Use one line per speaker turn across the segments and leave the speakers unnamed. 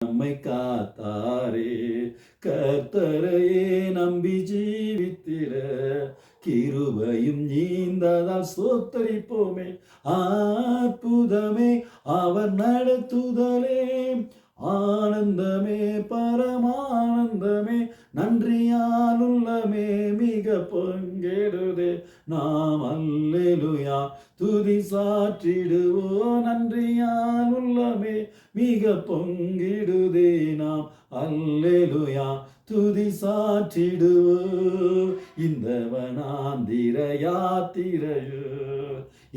நம்மை காத்தாரே. கர்த்தரையே நம்பி ஜீவித்திட கிருபையும் நீந்ததால் ஸ்தோத்தரிப்போமே. அற்புதமே அவர் நடத்துதலே, ஆனந்தமே பரமானந்தமே, நன்றியால் உள்ளமே மிக பொங்கெடுதே. நாம் அல்லேலூயா துதி சாற்றிடுவோம், நன்றியால் உள்ளமே மிக பொங்கிடுதே. நாம் அல்லேலூயா துதி சாற்றிடுவோம். இந்த வனாந்திர யாத்திரையோ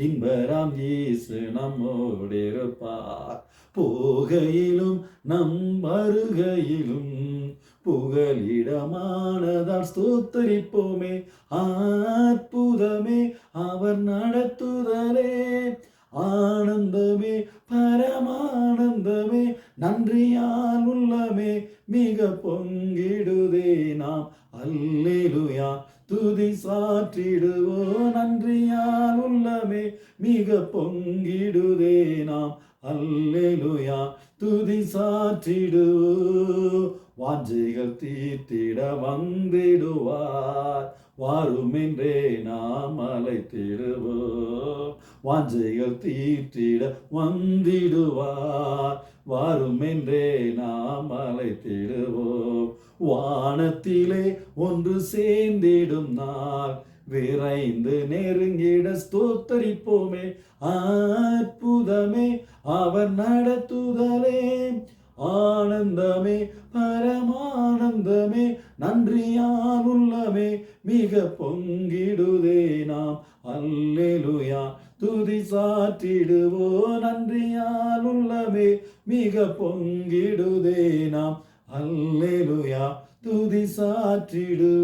இன்பராம் இயேசு நம்மோடு இருப்பார். போகையிலும் நம் வருகையிலும் புகலிடமானதால் ஸ்தோத்தரிப்போமே. அற்புதமே அவர் நடத்துதலே, ஆனந்தமே பரமானந்தமே, நன்றியால் உள்ளமே மிக பொங்கிடுதே. நாம் அல்லேலூயா துதி சாற்றிடுவோம், நன்றியால் உள்ளமே மிக பொங்கிடுதே. நாம் அல்லேலூயா துதி சாற்றிடுவோம். வாஞ்சைகள் தீர்த்திட வந்திடுவார், வாருமென்றே நாம் அழைத்திடுவோம். வாஞ்சைகள் தீர்த்திட வந்திடுவார், வாருமென்றே நாம் அழைத்திடுவோம். வானத்திலே ஒன்று சேர்ந்திடும் நாள் விரைந்து நெருங்கிட ஸ்தோத்தரிப்போமே. அற்புதமே அவர் நடத்துதலே, ஆனந்தமே பரமானந்தமே, நன்றியால் உள்ளமே மிக பொங்கிடுதே. நாம் அல்லேலூயா துதி சாற்றிடுவோம், நன்றியால் உள்ளமே மிக பொங்கிடுதே. நாம் அல்லேலூயா துதி சாற்றிடு.